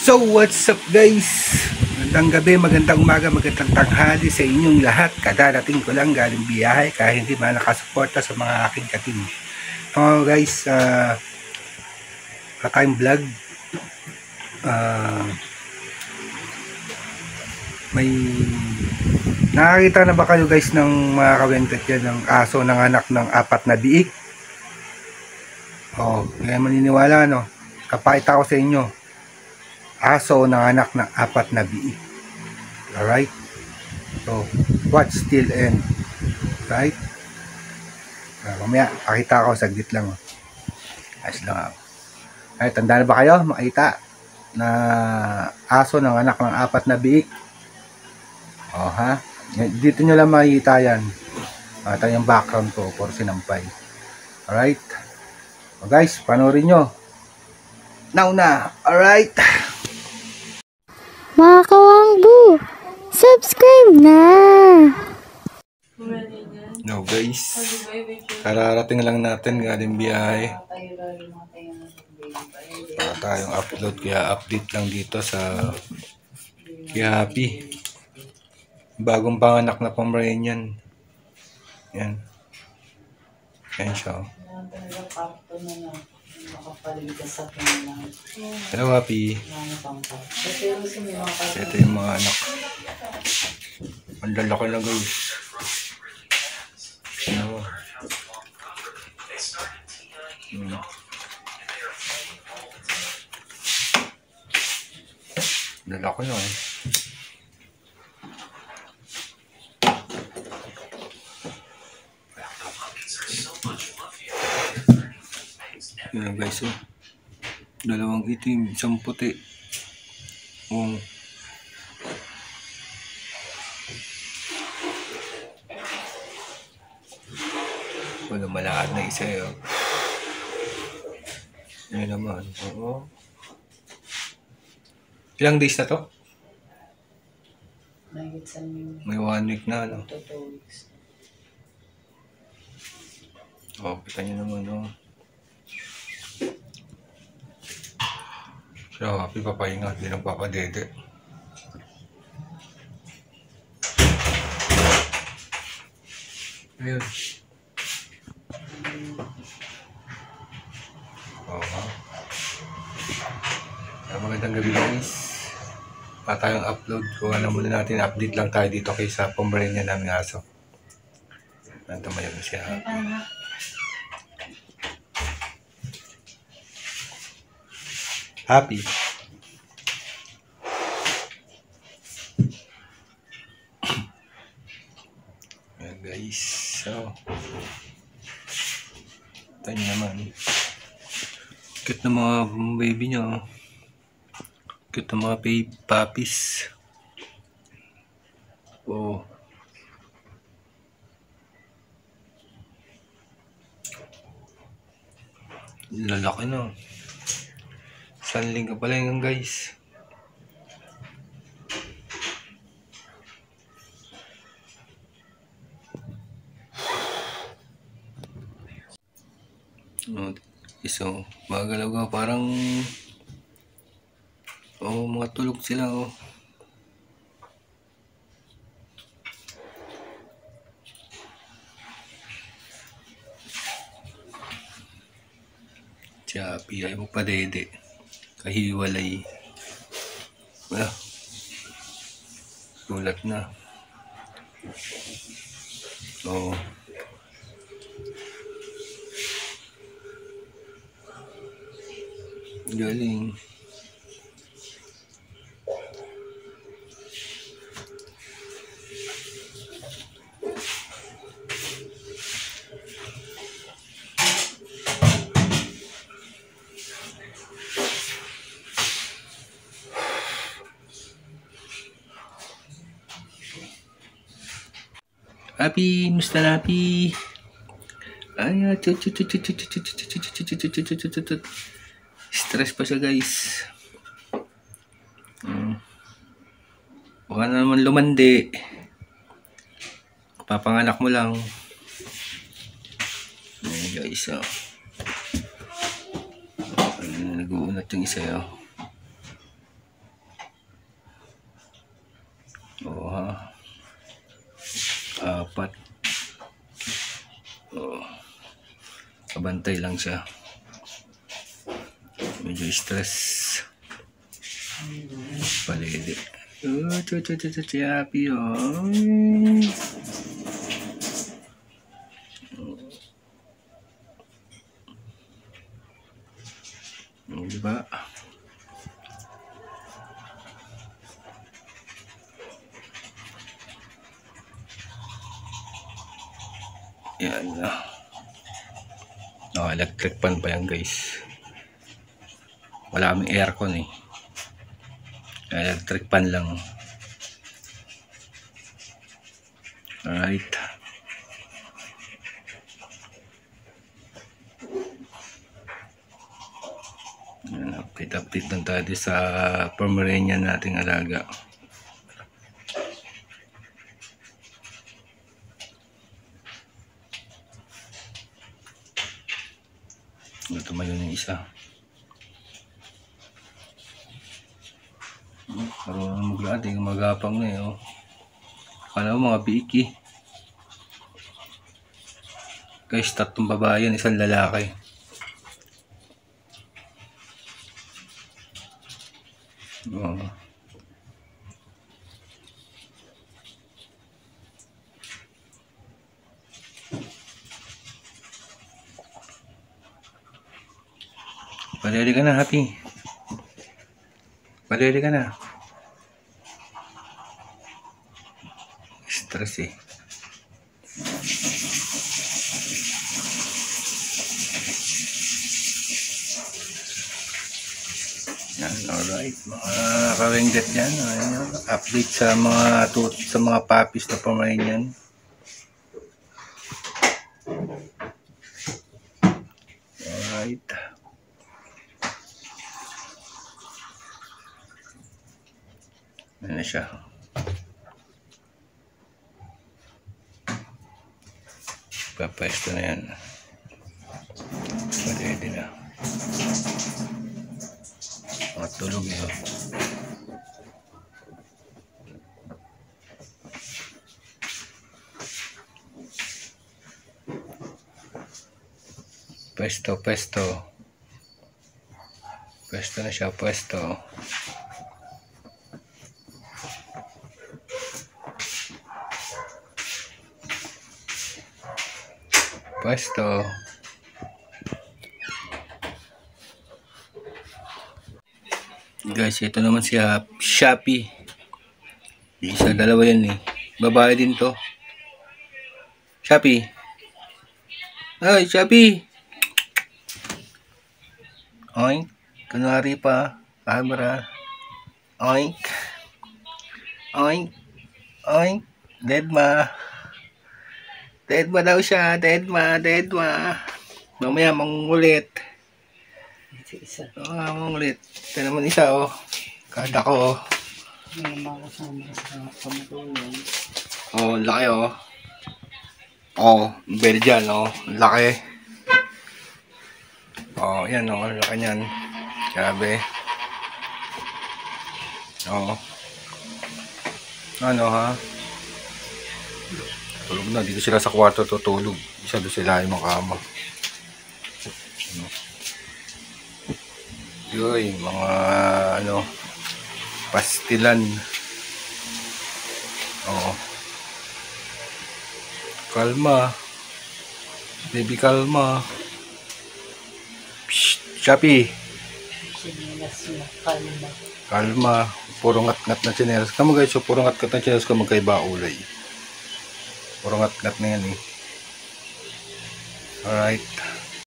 So what's up guys? Magandang gabi, magandang umaga, magandang tanghali sa inyong lahat. Kadarating ko lang galing biyahe kaya hindi man nakasuporta sa mga aking katim. Guys, time vlog. May nakakita na ba kayo guys ng mga kawentet yan ng aso ng anak ng 4 na biik? Kaya maniniwala no. Kapakita ko sa inyo. Aso ng anak ng 4 na biik. Alright? So, watch till end. Right? Mamaya, pakita ko saglit lang. Ayos lang ako. Ay, tanda na ba kayo? Makita na aso ng anak ng 4 na biik. Ha? Dito nyo lang makikita yan. Ito yung background ko for sinampay. Alright? Guys, panoorin nyo. Now na. Alright? Mga kawangbu, subscribe na! No guys, kararating lang natin galing biyahe. Para tayong upload, kaya update lang dito sa Happy. Bagong panganak na Pomeranian. Yan. Yan siya. Hello Happy. Ito yung mga anak. Ang lalaki na guys. Lalaki na eh. Yan guys, dalawang itim, isang puti. Wala malakad na isa yun. Yan naman. Ilang days na to? May 1 week na, no? Kita nyo naman, no? So, Happy papahinga, hindi nang papadede. Ayun. Magandang gabi guys. Tayong upload. Kung ano muna natin, update lang tayo dito kaysa Pomeranian namin aso. Tumayo na siya. Happy. Ayan guys. So, tayo naman. Cute na mga baby nyo. Cute na mga puppies. Lalaki na. Sanling ka pala yung guys. So, magalaw ka parang mga tulog sila Happy, ayaw mo pa dede. Kahiwalay. Gulat na. Galing. Happy, Mr. Happy. Stress pa siya guys. Baka na naman lumandi. Papanganak mo lang. Ayan guys. Nag-uunat yung isa. apat. Kabantay lang siya. Medyo stress. Palili. Happy, diba? Yan. Electric fan pa yan, guys. Wala kaming aircon eh. Electric fan lang. Alright. Update lang tayo sa Pomeranian nating alaga. Tumayo ng isa. Marunong maglakad, magapang na eh. Kala mo mga biki. Guys, 3 babae yan, 1 lalaki. Palili ka na, Happy. Palili ka na. Stress eh. Yan, alright. Mga kawengdet yan. Update sa mga puppies na Pomeranian. Alright. Yan na siya. Papaesto na yan. Pwede na. Matulog ito. Pwesto. Pwesto na siya, pwesto. Pwesto. Guys, ito naman si Shopee. Isa, dalawa yan eh. Babae din to. Shopee. Ay, Shopee. Oink. Kunwari pa. Camera. Oink. Oink. Oink. Deadma. Deadma daw siya. Deadma. Mamaya mangulit. Mangulit. Ito naman isa oh. Kada ko oh. Oh, laki oh. Oh, Belgian oh. Laki. Oh, yan oh. Laki niyan. Grabe. Oh. Ano ha? Tulog na. Dito sila sa kwarto tutulog. Isa doon sila yung makama. Yoy, mga pastilan. Oo. Kalma. Baby, kalma. Psst, Shopee. Kalma. Puro ngat-ngat na chinelas. Kamu guys, so puro ngat-ngat na chinelas ka magkaiba ulay. Puro ngat-ngat na yan eh. Alright.